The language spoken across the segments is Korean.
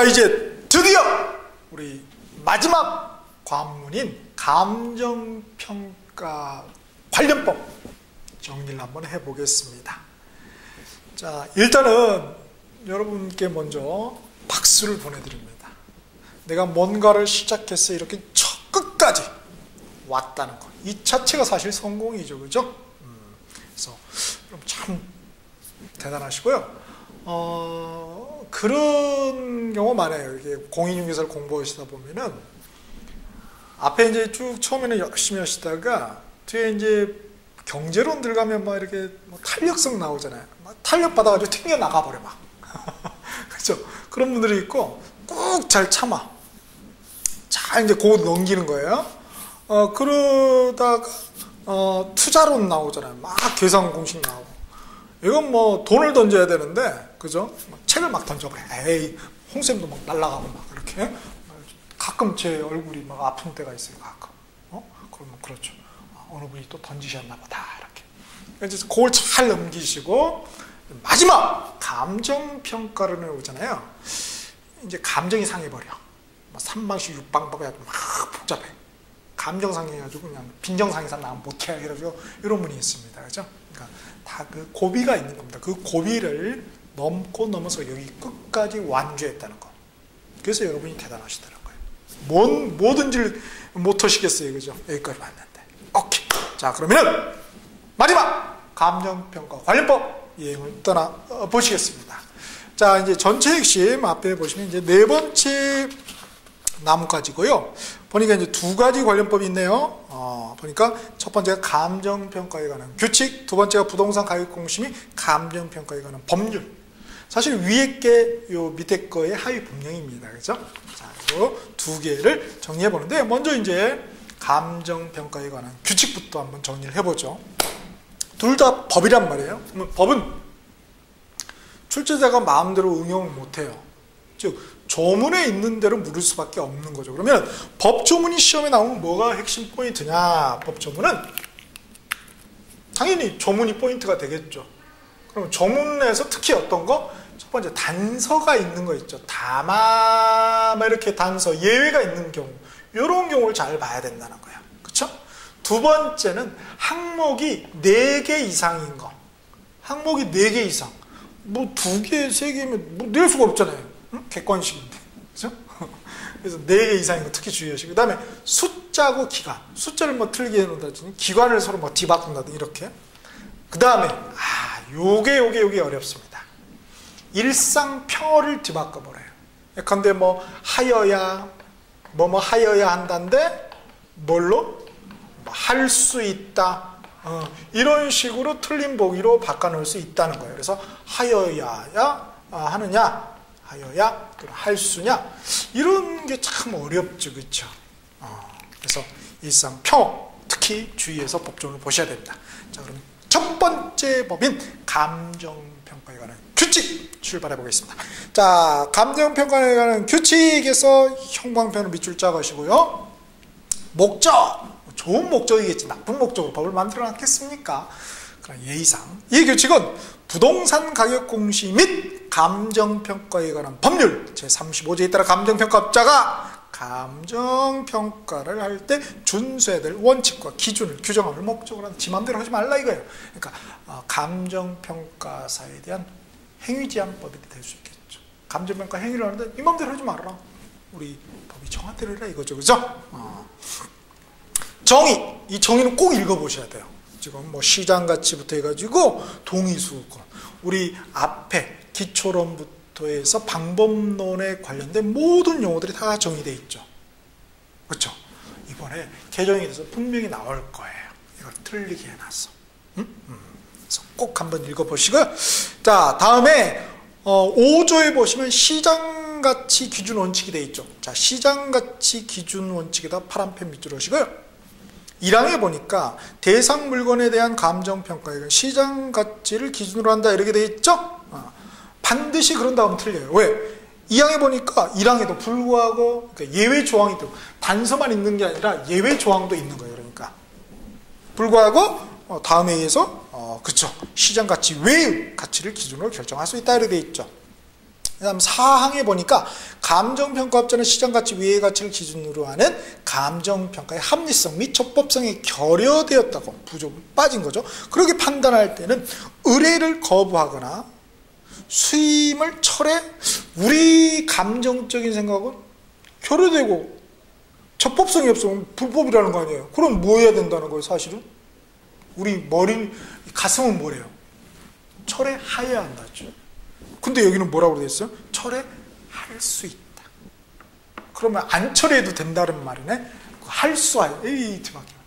자, 이제 드디어 우리 마지막 관문인 감정평가 관련법 정리를 한번 해보겠습니다. 자, 일단은 여러분께 먼저 박수를 보내드립니다. 내가 뭔가를 시작해서 이렇게 끝까지 왔다는 거, 이 자체가 사실 성공이죠, 그죠? 그래서 참 대단하시고요. 그런 경우 많아요. 이게 공인중개사를 공부하시다 보면은 앞에 이제 쭉 처음에는 열심히 하시다가 뒤에 이제 경제론 들어가면 막 이렇게 뭐 탄력성 나오잖아요. 막 탄력 받아가지고 튕겨 나가버려 막. 그렇죠? 그런 분들이 있고 꾹 잘 참아. 잘 이제 곧 넘기는 거예요. 그러다가 투자론 나오잖아요. 막 계산 공식 나오고. 이건 뭐 돈을 던져야 되는데, 그죠? 책을 막 던져버려. 에이, 홍쌤도 막 날아가고 막 이렇게. 가끔 제 얼굴이 막 아픈 때가 있어요. 가끔. 그러면 그렇죠. 어느 분이 또 던지셨나 보다 이렇게. 그래서 그걸 잘 넘기시고 마지막 감정평가를 해오잖아요. 이제 감정이 상해버려. 3방씩 6방 해가지고 막 복잡해. 감정 상해가지고 그냥 빈정 상해서 나 못해 이러죠. 이런 분이 있습니다. 그죠? 그러니까 다 그 고비가 있는 겁니다. 그 고비를 넘어서 여기 끝까지 완주했다는 거. 그래서 여러분이 대단하시더라고요. 뭐든지 못 하시겠어요. 그죠? 여기까지 왔는데. 오케이. 자, 그러면은 마지막 감정평가 관련법 이행을 떠나보시겠습니다. 자, 이제 전체 핵심 앞에 보시면 이제 네 번째 나뭇가지고요. 보니까 이제 두 가지 관련법이 있네요. 보니까 첫 번째가 감정평가에 관한 규칙, 두 번째가 부동산 가격 공시 및 감정평가에 관한 법률. 사실 위에 게 요 밑에 거의 하위 법령입니다. 그죠? 자, 요 두 개를 정리해 보는데 먼저 이제 감정평가에 관한 규칙부터 한번 정리를 해보죠. 둘 다 법이란 말이에요. 그러면 법은 출제자가 마음대로 응용을 못해요. 즉 조문에 있는 대로 물을 수밖에 없는 거죠. 그러면 법조문이 시험에 나오면 뭐가 핵심 포인트냐? 법조문은 당연히 조문이 포인트가 되겠죠. 그럼 조문에서 특히 어떤 거? 첫 번째 단서가 있는 거 있죠. 다마 이렇게 단서 예외가 있는 경우, 이런 경우를 잘 봐야 된다는 거예요. 그렇죠? 두 번째는 항목이 4개 이상인 거. 항목이 4개 이상. 뭐 2개, 3개면 뭐 낼 수가 없잖아요. 응? 객관식인데. 그죠? 그래서 4개 이상인 거 특히 주의하시고. 그 다음에 숫자고 기간. 숫자를 뭐 틀게 해놓는다든지, 기관을 서로 뭐 뒤바꾼다든지, 이렇게. 그 다음에, 요게 어렵습니다. 일상평어를 뒤바꿔버려요. 예컨대 뭐, 하여야, 하여야 한다는데, 뭘로? 할 수 있다. 이런 식으로 틀린 보기로 바꿔놓을 수 있다는 거예요. 그래서 하여야 하느냐, 하여야 할 수냐, 이런 게 참 어렵죠, 그렇죠? 그래서 일상평 특히 주의해서 법조문을 보셔야 됩니다. 자, 그럼 첫 번째 법인 감정평가에 관한 규칙 출발해 보겠습니다. 자, 감정평가에 관한 규칙에서 형광펜을 밑줄 짜가시고요. 목적, 좋은 목적이겠지 나쁜 목적으로 법을 만들어 놨겠습니까? 그런 예의상 이 규칙은 부동산 가격 공시 및 감정평가에 관한 법률 제35조에 따라 감정평가업자가 감정평가를 할 때 준수해야 될 원칙과 기준을 규정함을 목적으로 하는 지 맘대로 하지 말라 이거예요. 그러니까 감정평가사에 대한 행위제한법이 될 수 있겠죠. 감정평가 행위를 하는데 이 맘대로 하지 말아라. 우리 법이 정한 대로 해라 이거죠. 그죠? 정의, 이 정의는 꼭 읽어보셔야 돼요. 지금 뭐 시장가치부터 해가지고 동의수권, 우리 앞에 기초론부터 해서 방법론에 관련된 모든 용어들이 다 정의되어 있죠. 그렇죠? 이번에 개정이 돼서 분명히 나올 거예요. 이걸 틀리게 해놨어. 그래서 꼭 한번 읽어보시고요. 자, 다음에 5조에 보시면 시장가치 기준 원칙이 되어 있죠. 자, 시장가치 기준 원칙에다 파란펜 밑줄 하시고요. 1항에 보니까 대상 물건에 대한 감정평가에 시장 가치를 기준으로 한다 이렇게 돼 있죠? 반드시 그런다 하면 틀려요. 왜? 2항에 보니까 1항에도 불구하고 그러니까 예외 조항이 있고 단서만 있는 게 아니라 예외 조항도 있는 거예요. 그러니까 불구하고 다음에 의해서 그쵸 시장 가치 외의 가치를 기준으로 결정할 수 있다 이렇게 돼 있죠. 그다음 4항에 보니까 감정평가업자는 시장가치 외의 가치를 기준으로 하는 감정평가의 합리성 및 적법성이 결여되었다고 부족이 빠진 거죠. 그렇게 판단할 때는 의뢰를 거부하거나 수임을 철회, 우리 감정적인 생각은 결여되고 적법성이 없으면 불법이라는 거 아니에요. 그럼 뭐 해야 된다는 거예요, 사실은? 우리 가슴은 뭐래요? 철회하여야 한다죠. 근데 여기는 뭐라고 되어 있어요? 철회할 수 있다. 그러면 안 철회해도 된다는 말이네. 할 수 하여. 뒤바뀌어.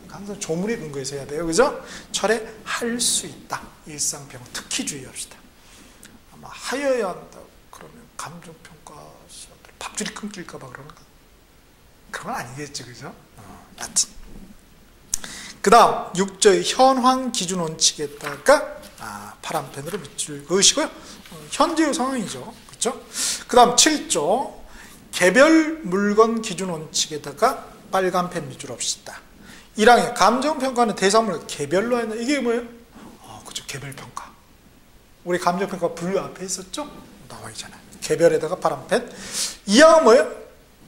항상 조문에 근거해서 해야 돼요. 그죠? 철회할 수 있다. 일상평가 특히 주의합시다. 아마 하여야 한다. 그러면 감정평가 시험들 밥줄이 끊길까 봐 그러는가? 그건 아니겠지. 그죠? 여튼. 그 다음 6조의 현황 기준 원칙에다가 파란펜으로 밑줄 그으시고요. 현재의 상황이죠. 그렇죠? 그 다음 7조 개별 물건 기준 원칙에다가 빨간펜 밑줄 합시다. 1항에 감정평가는 대상물을 개별로 하는 이게 뭐예요? 그렇죠. 개별평가. 우리 감정평가 분류 앞에 있었죠? 나와 있잖아요. 개별에다가 파란펜. 2항은 뭐예요?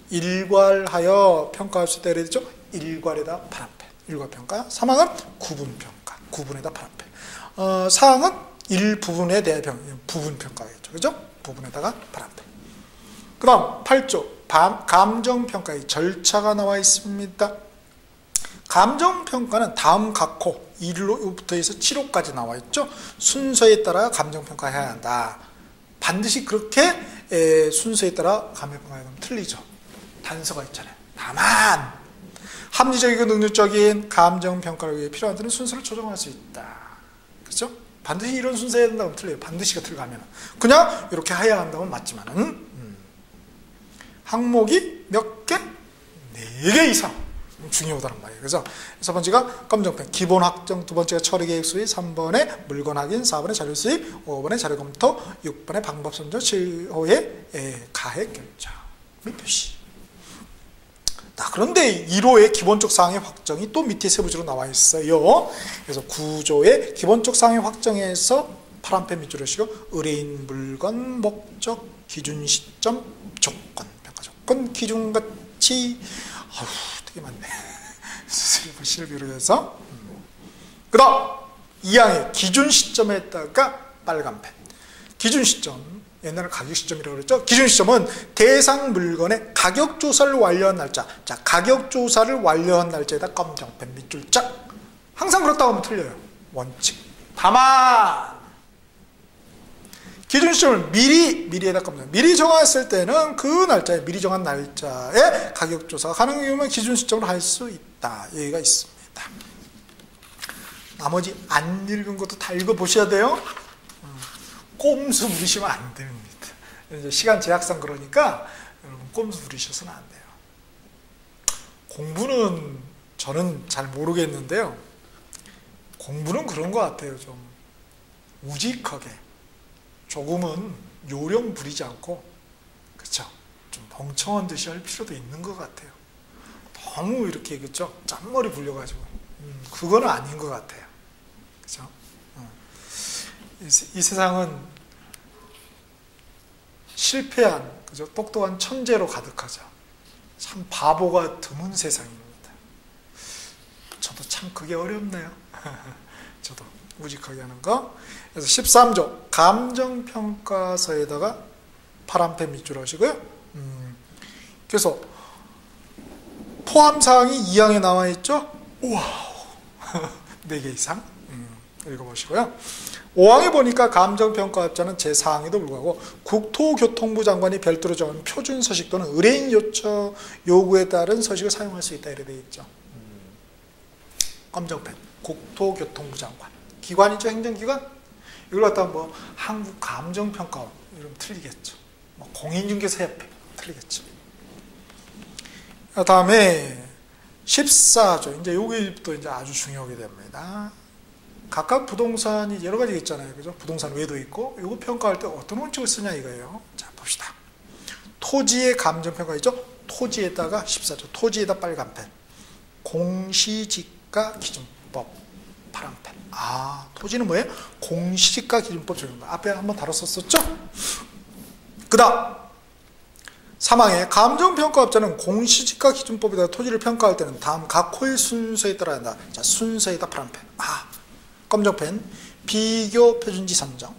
일괄하여 평가할 수 있다 그랬죠? 일괄에다 파란펜. 일괄평가. 3항은 구분평가. 구분에다 파란펜. 4항은 일부분에 대한 부분평가겠죠. 그죠? 부분에다가 파란펜. 그 다음 8조 감정평가의 절차가 나와 있습니다. 감정평가는 다음 각호 1호부터 해서 7호까지 나와 있죠. 순서에 따라 감정평가해야 한다. 반드시 그렇게 순서에 따라 감정평가하면 틀리죠. 단서가 있잖아요. 다만 합리적이고 능률적인 감정평가를 위해 필요한 데는 순서를 조정할 수 있다. 그렇죠? 반드시 이런 순서에 된다면 틀려요. 반드시가 들어가면. 그냥 이렇게 해야 한다면 맞지만은 항목이 몇 개? 4개 이상 중요하다는 말이에요. 그래서 첫 번째가 감정평가 기본 확정, 두 번째가 처리 계획 수립, 3번에 물건 확인, 4번에 자료 수립, 5번에 자료 검토, 6번에 방법 선정, 7호에 가액 결정 및 표시. 그런데 1호의 기본적 사항의 확정이 또 밑에 세부적으로 나와 있어요. 그래서 9조의 기본적 사항의 확정에서 파란펜 밑줄을 쓰고 의뢰인 물건, 목적, 기준 시점, 조건, 평가 조건, 기준 가치. 되게 많네. 수술을 비롯해서. 그 다음 2항의 기준 시점에다가 빨간펜. 기준 시점. 옛날에 가격 시점이라고 그랬죠. 기준 시점은 대상 물건의 가격 조사를 완료한 날짜. 자, 가격 조사를 완료한 날짜에다 검정펜 밑줄 짝. 항상 그렇다고 하면 틀려요. 원칙. 다만 기준 시점을 미리에다 검정. 미리 정했을 때는 그 날짜에 미리 정한 날짜에 가격 조사가 가능한 경우면 기준 시점으로 할 수 있다. 얘기가 있습니다. 나머지 안 읽은 것도 다 읽어 보셔야 돼요. 꼼수 부리시면 안 됩니다. 이제 시간 제약상 그러니까 여러분 꼼수 부리셔서는 안 돼요. 공부는 저는 잘 모르겠는데요. 공부는 그런 것 같아요. 좀 우직하게 조금은 요령 부리지 않고 그렇죠. 좀 멍청한 듯이 할 필요도 있는 것 같아요. 너무 이렇게 그렇죠. 짠머리 불려가지고 그거는 아닌 것 같아요. 그렇죠. 이 세상은 실패한 그죠? 똑똑한 천재로 가득하죠. 참 바보가 드문 세상입니다. 저도 참 그게 어렵네요. 저도 우직하게 하는 거. 그래서 13조 감정평가서에다가 파란펜 밑줄 하시고요. 그래서 포함사항이 2항에 나와 있죠. 와우 4개 이상 읽어보시고요. 5항에 보니까 감정평가업자는 제4항에도 불구하고 국토교통부 장관이 별도로 정한 표준 서식 또는 의뢰인 요청 요구에 따른 서식을 사용할 수 있다 이렇게 되어 있죠. 검정펜 국토교통부 장관 기관이죠. 행정기관. 이걸 갖다가 뭐 한국감정평가원 이러면 틀리겠죠. 뭐 공인중개사협회 틀리겠죠. 다음에 14조 이제 여기부터 이제 아주 중요하게 됩니다. 각각 부동산이 여러 가지 있잖아요. 그죠? 부동산 외도 있고, 이거 평가할 때 어떤 원칙을 쓰냐 이거예요. 자, 봅시다. 토지의 감정평가 있죠? 토지에다가 14조, 토지에다 빨간펜. 공시지가 기준법. 파란펜. 토지는 뭐예요? 공시지가 기준법 적용한다. 앞에 한번 다뤘었죠? 그 다음 3항에 감정평가업자는 공시지가 기준법에 따라 토지를 평가할 때는 다음 각 호의 순서에 따라 한다. 자, 순서에다 파란펜. 검정펜. 비교 표준지 선정,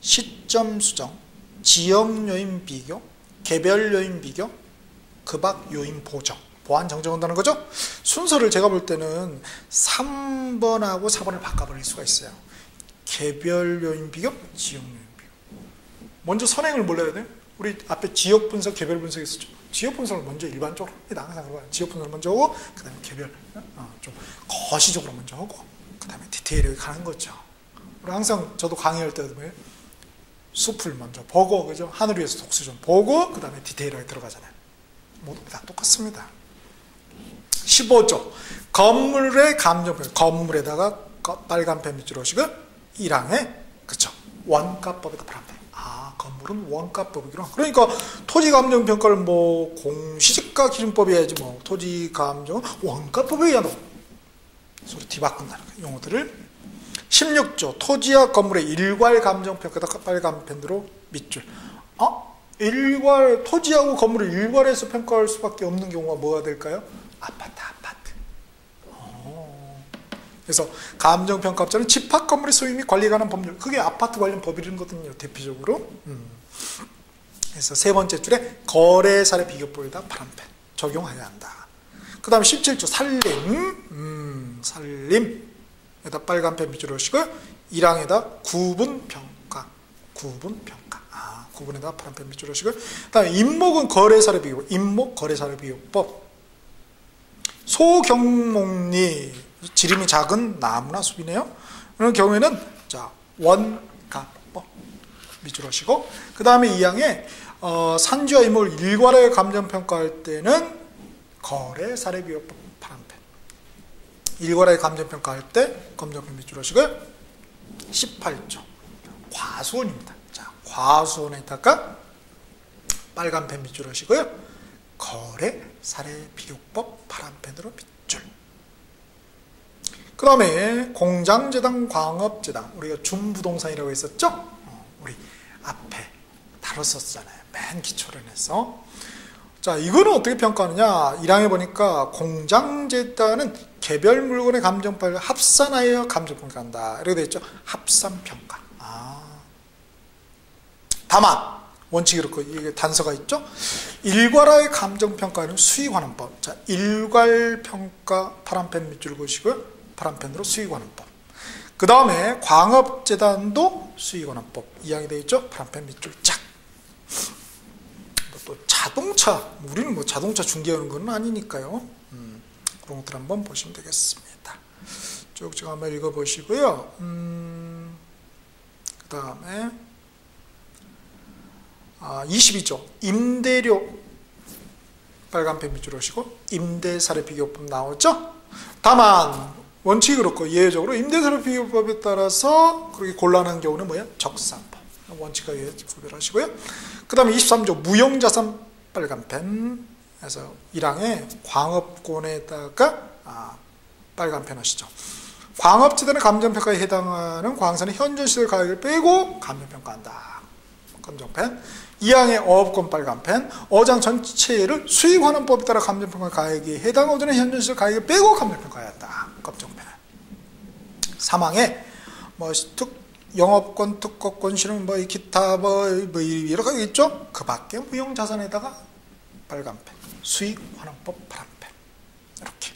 시점 수정, 지역 요인 비교, 개별 요인 비교, 그 밖 요인 보완 정정한다는 거죠. 순서를 제가 볼 때는 3번하고 4번을 바꿔버릴 수가 있어요. 개별 요인 비교, 지역 요인 비교. 먼저 선행을 몰라야 돼요. 우리 앞에 지역 분석, 개별 분석 있었죠. 지역 분석을 먼저 일반적으로 합니다. 항상 그런 거예요. 지역 분석을 먼저 하고, 그 다음에 개별, 좀 거시적으로 먼저 하고, 그 다음에 디테일하게 가는 거죠. 우리 항상 저도 강의할 때도 뭐예요? 숲을 먼저 보고, 그죠? 하늘 위에서 독수 좀 보고, 그 다음에 디테일하게 들어가잖아요. 모두 다 똑같습니다. 15조. 건물의 감정평가. 건물에다가 빨간 펜 밑줄 오시고, 1항에, 그쵸? 원가법에다 파란 펜. 건물은 원가법이구나. 그러니까 토지 감정 평가를 뭐 공시지가 기준법이 해야지 뭐 토지 감정은 원가법에 의한다고 소리 뒤바꾼다는 거예요. 용어들을. 16조 토지와 건물의 일괄 감정 평가다 빨간 펜으로 밑줄. 일괄 토지하고 건물을 일괄해서 평가할 수밖에 없는 경우가 뭐가 될까요? 아파트. 그래서 감정평가업자는 집합 건물의 소유 및 관리에 관한 법률, 그게 아파트 관련 법이거든요, 대표적으로. 그래서 세 번째 줄에 거래 사례 비교법에다 파란펜 적용해야 한다. 그 다음에 17조 살림에다 빨간펜 밑줄 넣으시고요. 1항에다 구분평가. 구분에다 파란펜 밑줄 넣으시고요. 그 다음에 임목은 거래 사례 비교법. 임목 거래 사례 비교법. 소경목리 지름이 작은 나무나 숲이네요. 그런 경우에는 자 원가법 밑줄 하시고, 그 다음에 2항에 산지와 임목을 일괄하여 감정평가할 때는 거래 사례 비교법 파란펜. 일괄하여 감정평가할 때 검정펜 밑줄 하시고요. 18조 과수원입니다. 자, 과수원에다가 빨간펜 밑줄 하시고요. 거래 사례 비교법 파란펜으로 밑줄. 그 다음에 공장재당, 광업재당, 우리가 준부동산이라고 했었죠? 우리 앞에 다뤘었잖아요. 맨 기초론에서. 자, 이거는 어떻게 평가하느냐? 1항에 보니까 공장재단은 개별 물건의 감정평가를 합산하여 감정평가한다. 이렇게 되어 있죠? 합산평가. 다만 원칙이 그렇고 이게 단서가 있죠? 일괄화의 감정평가는 수익환원법. 자, 일괄평가 파란펜 밑줄 보시고요. 파란펜으로 수익환원법. 그 다음에 광업재단도 수익환원법. 2항이 되어 있죠? 파란펜 밑줄 짝. 또 자동차, 우리는 뭐 자동차 중개하는 건 아니니까요. 그런 것들 한번 보시면 되겠습니다. 쭉쭉 한번 읽어보시고요. 그 다음에 22조 임대료 빨간펜 밑줄 오시고 임대사례 비교법 나오죠? 다만 원칙이 그렇고 예외적으로 임대사례 비교법에 따라서 그렇게 곤란한 경우는 뭐야? 적산법. 원칙과 예외 구별하시고요. 그 다음에 23조 무형자산 빨간펜 해서 1항에 광업권에다가 빨간펜 하시죠. 광업지대는 감정평가에 해당하는 광산의 현존시설 가격을 빼고 감정평가한다. 검정펜. 2항의 어업권 빨간펜. 어장 전체를 수익환원법에 따라 감정평가 가격에 해당하는 현존시설 가격을 빼고 감정평가해야 한다. 검정펜. 3항에 뭐 영업권, 특허권, 실용, 뭐 기타 뭐 여러 가지 있죠. 그 밖에 무형자산에다가 빨간펜. 수익환원법 파란펜. 이렇게.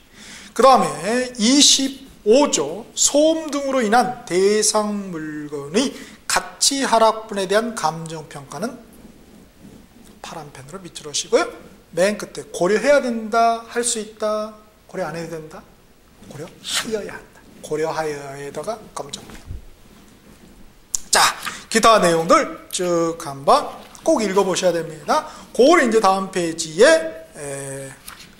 그 다음에 25조 소음 등으로 인한 대상 물건의 가치 하락분에 대한 감정평가는 파란펜으로 밑줄 하시고요. 맨 끝에 고려해야 된다, 할 수 있다, 고려 안 해도 된다, 고려하여야 한다. 고려하여에다가 검정펜. 자, 기타 내용들 쭉 한번 꼭 읽어보셔야 됩니다. 그걸 이제 다음 페이지에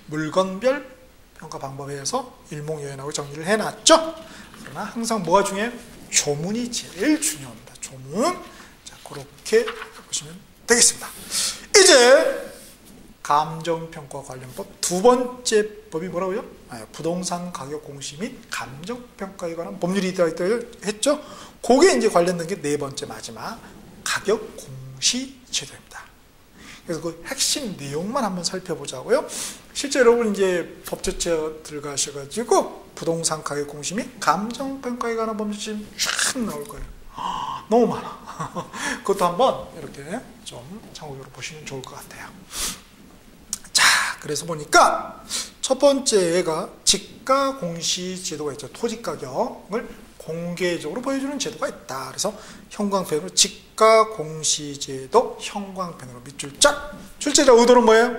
물건별 평가 방법에서 일목요연하고 정리를 해놨죠. 그러나 항상 뭐가 중요해요? 조문이 제일 중요합니다. 조문. 자, 그렇게 보시면 되겠습니다. 이제 감정평가 관련법. 두 번째 법이 뭐라고요? 부동산 가격 공시 및 감정평가에 관한 법률이 들어있다고 했죠? 그게 이제 관련된 게 네 번째 마지막 가격 공시 제도입니다. 그래서 그 핵심 내용만 한번 살펴보자고요. 실제 여러분 이제 법제처 들어가셔가지고 부동산 가격 공시 및 감정평가에 관한 법률이 지금 쫙 나올 거예요. 너무 많아. 그것도 한번 이렇게 좀 참고적으로 보시면 좋을 것 같아요. 자, 그래서 보니까 첫 번째가 지가 공시 제도가 있죠. 토지 가격을 공개적으로 보여주는 제도가 있다. 그래서 형광펜으로 지가 공시 제도 형광펜으로 밑줄 쫙. 출제자 의도는 뭐예요?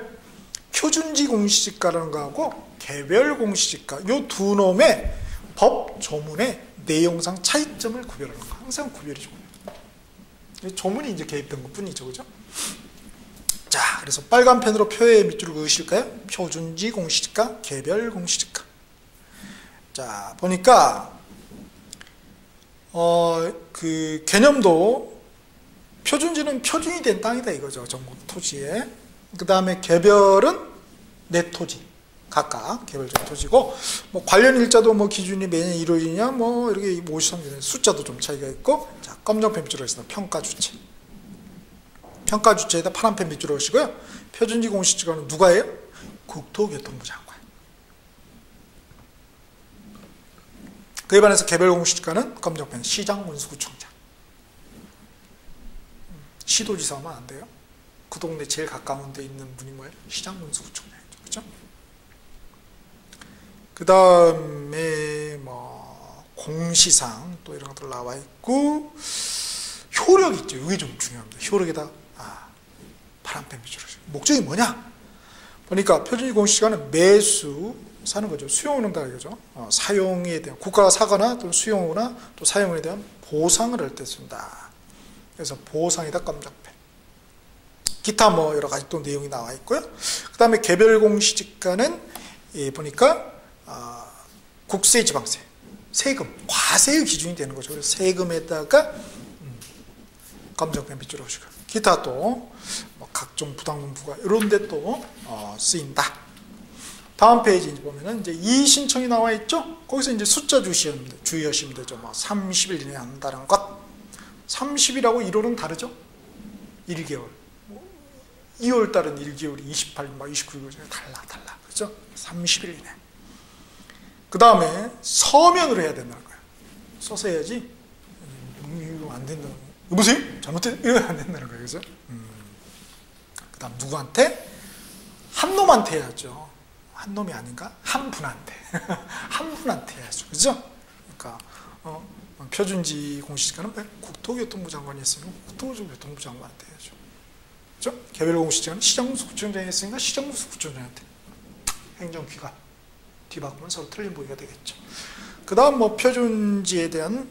표준지 공시지가라는 거하고 개별 공시지가 이 두 놈의 법 조문의 내용상 차이점을 구별하는 거. 항상 구별이 좋아요. 조문이 이제 개입된 것 뿐이죠. 그죠? 자, 그래서 빨간 펜으로 표의 밑줄을 그으실까요? 표준지 공시지가, 개별 공시지가. 자, 보니까 그 개념도 표준지는 표준이 된 땅이다 이거죠. 전국 토지에. 그 다음에 개별은 내 토지. 각각 개별적 토지고, 뭐 관련 일자도 뭐 기준이 매년 이루어지냐, 뭐 이렇게 53년 숫자도 좀 차이가 있고, 자, 검정펜 밑줄로 했습니다. 평가 주체. 평가 주체에다 파란펜 밑줄로 하시고요. 표준지 공시지가는 누가 해요? 국토교통부 장관. 그에 반해서 개별 공시지가는 검정펜 시장 운수구청장. 시도지사 하면 안 돼요. 그 동네 제일 가까운 데 있는 분이 뭐예요? 시장 운수구청장이죠. 그죠? 그 다음에 뭐 공시상 또 이런 것들 나와 있고, 효력 있죠. 이게 좀 중요합니다. 효력에다 파란펜 밑줄을. 목적이 뭐냐? 보니까 표준지 공시지가는 매수 사는 거죠. 수용은 다 이거죠. 사용에 대한 국가가 사거나 또 수용이나 또 사용에 대한 보상을 할 때 쓴다. 그래서 보상에다 검정펜. 기타 뭐 여러 가지 또 내용이 나와 있고요. 그 다음에 개별 공시지가는 보니까 국세, 지방세, 세금, 과세의 기준이 되는 거죠. 그래서 세금에다가 검정펜 밑줄을 하시고, 기타 또 뭐 각종 부담금 부과 이런 데 또 쓰인다. 다음 페이지 보면은 이제 이의 신청이 나와 있죠. 거기서 이제 숫자 주의하시면 되죠. 뭐 30일 이내에 한다는 것. 30일하고 1월은 다르죠. 1개월. 2월 달은 1개월이 28일, 막 29일 중에 달라. 그죠? 30일 이내. 그 다음에 서면으로 해야 된다는 거예요. 써서 해야지. 이거 안 된다는 거예요. 여보세요? 잘못된, 이거 안 된다는 거예요. 그죠? 그 다음 누구한테? 한 놈한테 해야죠. 한 놈이 아닌가? 한 분한테. 한 분한테 해야죠. 그죠? 그러니까, 표준지 공시지가는 국토교통부 장관이 했으면 국토교통부 장관한테 해야죠. 그죠? 개별 공시지가는 시장군수구청장이 했으니까 시장군수구청장한테. 행정기관. 뒤바꾸면 서로 틀린 보기가 되겠죠. 그 다음 뭐 표준지에 대한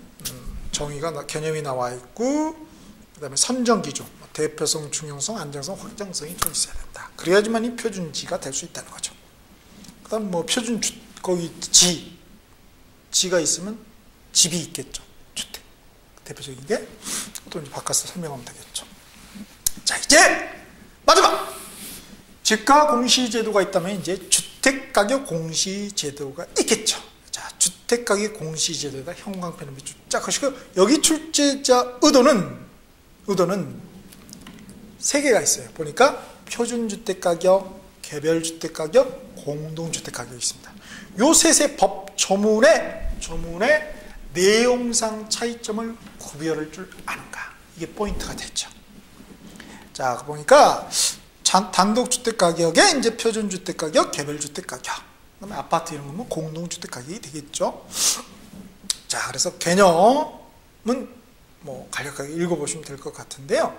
정의가, 개념이 나와 있고, 그 다음에 선정기준, 대표성, 중요성, 안정성, 확장성이 좀 있어야 된다. 그래야지만 이 표준지가 될 수 있다는 거죠. 그 다음 뭐 표준, 거기 지가 있으면 집이 있겠죠. 주택. 대표적인 게, 또 이제 바꿔서 설명하면 되겠죠. 자, 이제 마지막! 지가 공시제도가 있다면 이제 주택가격 공시제도가 있겠죠. 자, 주택가격 공시제도에다 형광펜을 밑줄 쫙 하시고, 여기 출제자 의도는 3개가 있어요. 보니까 표준주택가격, 개별주택가격, 공동주택가격이 있습니다. 요 셋의 법 조문의 내용상 차이점을 구별할 줄 아는가. 이게 포인트가 됐죠. 자, 보니까 단독주택가격에 이제 표준주택가격, 개별주택가격, 그다음에 아파트 이런 거면 공동주택가격이 되겠죠. 자, 그래서 개념은 뭐 간략하게 읽어보시면 될 것 같은데요.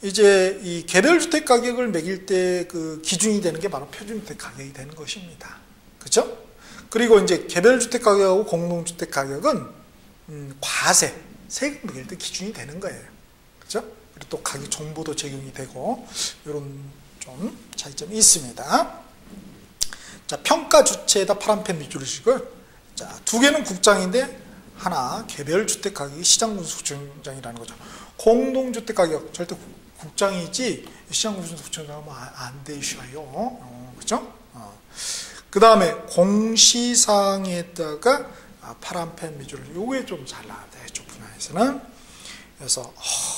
이제 이 개별주택가격을 매길 때 그 기준이 되는 게 바로 표준주택가격이 되는 것입니다. 그렇죠? 그리고 이제 개별주택가격하고 공동주택가격은 과세, 세금 매길 때 기준이 되는 거예요. 그렇죠? 그리고 또 가격 정보도 적용이 되고 이런 좀 차이점이 있습니다. 자, 평가 주체에다 파란펜 밑줄을 치고요. 자, 2개는 국장인데 하나 개별주택가격이 시장군수구청장이라는 거죠. 공동주택가격 절대 국장이지 시장 부총장은 안 되셔요. 그죠? 그 다음에 공시사항에다가 파란펜 미주를 요게 좀 잘 나왔다. 이쪽 분야에서는. 그래서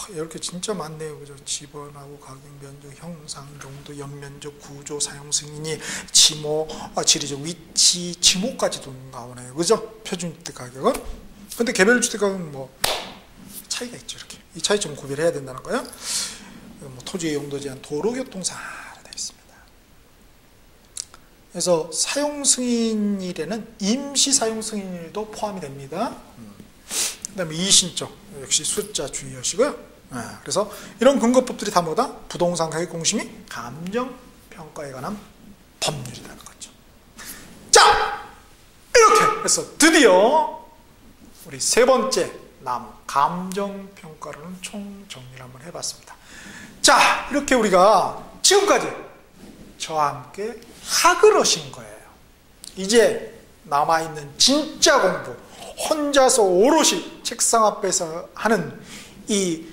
이렇게 진짜 많네요. 그죠? 지번하고 가격 변조, 형상, 용도, 연면적, 구조, 사용 승인이, 지모, 지리적 위치, 지모까지도 나오네요. 그죠? 표준주택 가격은. 근데 개별주택 가격은 뭐 차이가 있죠. 이렇게 이 차이 좀 구별해야 된다는 거예요. 뭐 토지의 용도 제한, 도로교통사로 되어 있습니다. 그래서 사용 승인일에는 임시 사용 승인일도 포함이 됩니다. 그다음에 이의신청 역시 숫자 주의하시고요. 그래서 이런 근거법들이 다 뭐다? 부동산 가격 공시 및 감정평가에 관한 법률이라는 거죠. 자, 이렇게 해서 드디어 우리 세 번째 나무 감정평가로는 총 정리를 한번 해봤습니다. 자, 이렇게 우리가 지금까지 저와 함께 학을 하신 거예요. 이제 남아있는 진짜 공부, 혼자서 오롯이 책상 앞에서 하는 이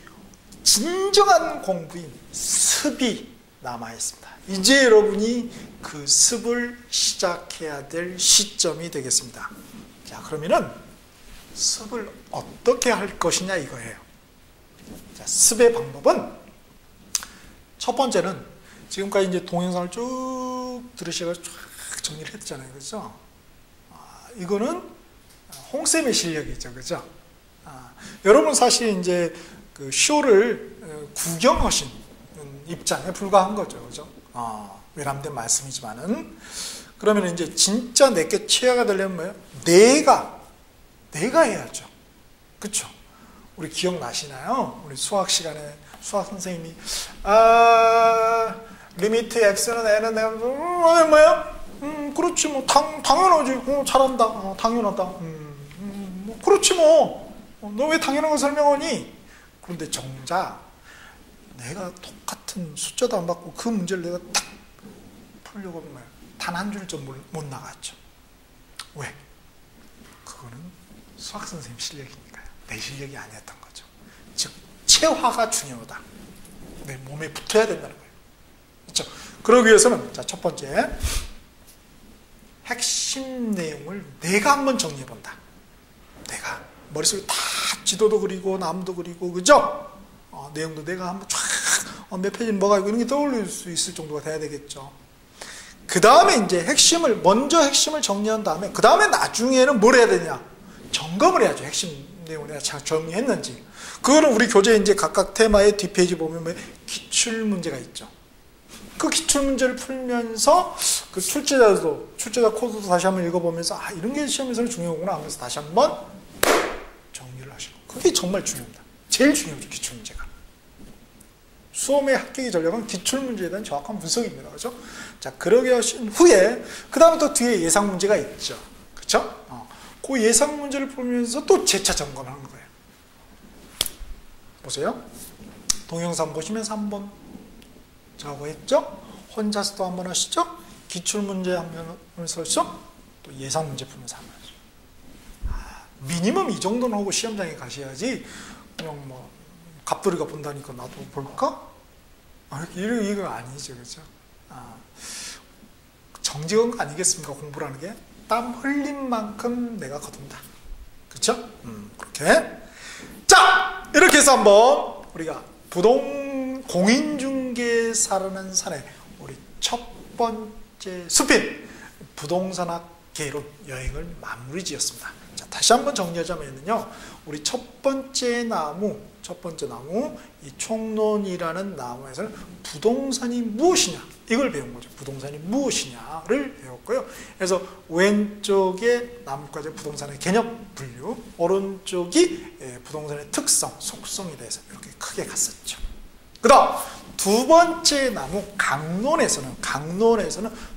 진정한 공부인 습이 남아있습니다. 이제 여러분이 그 습을 시작해야 될 시점이 되겠습니다. 자, 그러면은 습을 어떻게 할 것이냐 이거예요. 자, 습의 방법은 첫 번째는 지금까지 이제 동영상을 쭉 들으셔서 쫙 정리를 했잖아요. 그죠? 이거는 홍쌤의 실력이죠. 그죠? 여러분 사실 이제 그 쇼를 구경하신 입장에 불과한 거죠. 그죠? 외람된 말씀이지만은. 그러면 이제 진짜 내게 최하가 되려면 뭐예요? 내가 해야죠. 그쵸? 우리 기억나시나요? 우리 수학 시간에 수학 선생님이 리미트 x는 n은 뭐야? 그렇지 뭐 당연하지. 잘한다. 당연하다. 뭐 그렇지 뭐. 너 왜 당연한 걸 설명하니? 그런데 정작 내가 똑같은 숫자도 안 받고 그 문제를 내가 딱 풀려고 하면 단 한 줄 좀 못 나갔죠. 왜? 그거는 수학 선생님 실력이니까요. 내 실력이 아니었던 거죠. 즉 체화가 중요하다. 내 몸에 붙어야 된다는 거예요. 그렇죠? 그러기 위해서는 자, 첫 번째 핵심 내용을 내가 한번 정리해 본다. 내가 머릿속에 다 지도도 그리고 남도 그리고 그죠? 내용도 내가 한번 쫙 몇 페이지는 뭐가 있고 이런 게 떠올릴 수 있을 정도가 돼야 되겠죠. 그 다음에 이제 먼저 핵심을 정리한 다음에 그 다음에 나중에는 뭘 해야 되냐? 점검을 해야죠. 핵심 내용을 내가 잘 정리했는지. 그거는 우리 교재 이제 각각 테마의 뒷페이지 보면 기출 문제가 있죠. 그 기출 문제를 풀면서 그 출제자 코드도 다시 한번 읽어보면서 이런 게 시험에서는 중요하구나 하면서 다시 한번 정리를 하시고. 그게 정말 중요합니다. 제일 중요하죠. 기출 문제가. 수험의 합격의 전략은 기출 문제에 대한 정확한 분석입니다. 그렇죠? 자, 그러게 하신 후에 그 다음에 또 뒤에 예상 문제가 있죠. 그렇죠? 그 예상 문제를 풀면서 또 재차 점검하는 거예요. 보세요. 동영상 보시면서 한번 저하고 했죠? 혼자서도 한번 하시죠? 기출 문제 하면서 하시죠? 또 예상 문제 풀면서 한번 하시죠. 미니멈 이 정도는 하고 시험장에 가셔야지 그냥 뭐 갑돌이가 본다니까 나도 볼까? 이거 아니죠. 그죠? 정직한 거 아니겠습니까? 공부라는 게 땀 흘린 만큼 내가 거둔다. 그렇죠? 그렇게. 자, 이렇게 해서 한번 우리가 공인중개사라는 산에 우리 첫 번째 숲인 부동산학 개론 여행을 마무리 지었습니다. 자, 다시 한번 정리하자면요, 우리 첫 번째 나무, 이 총론이라는 나무에서는 부동산이 무엇이냐, 이걸 배운 거죠. 부동산이 무엇이냐를 배웠고요. 그래서 왼쪽에 나뭇가지 부동산의 개념 분류, 오른쪽이 부동산의 특성, 속성에 대해서 이렇게 크게 갔었죠. 그 다음 두 번째 나무 강론에서는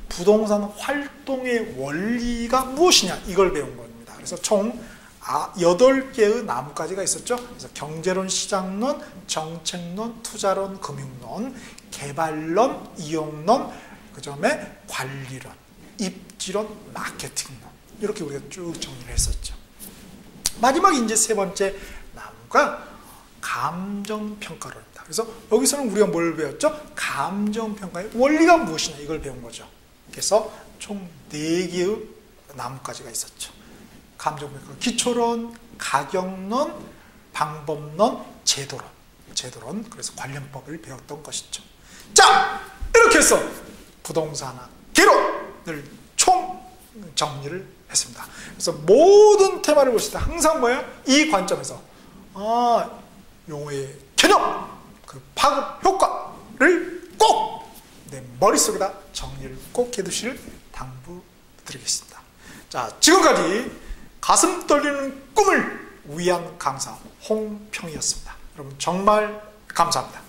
부동산 활동의 원리가 무엇이냐, 이걸 배운 겁니다. 그래서 총 8개의 나뭇가지가 있었죠. 그래서 경제론, 시장론, 정책론, 투자론, 금융론, 개발론, 이용론, 그 다음에 관리론, 입지론, 마케팅론, 이렇게 우리가 쭉 정리를 했었죠. 마지막 이제 세 번째 나무가 감정평가론입니다. 그래서 여기서는 우리가 뭘 배웠죠? 감정평가의 원리가 무엇이냐 이걸 배운 거죠. 그래서 총 4개의 나뭇가지가 있었죠. 감정평가, 기초론, 가격론, 방법론, 제도론, 그래서 관련법을 배웠던 것이죠. 자, 이렇게 해서 부동산학 개론을 총 정리를 했습니다. 그래서 모든 테마를 보실 때 항상 뭐예요? 이 관점에서 용어의 개념, 그 파급 효과를 꼭 내 머릿속에다 정리를 꼭 해두시길 당부드리겠습니다. 자, 지금까지 가슴 떨리는 꿈을 위한 강사 홍평이었습니다. 여러분 정말 감사합니다.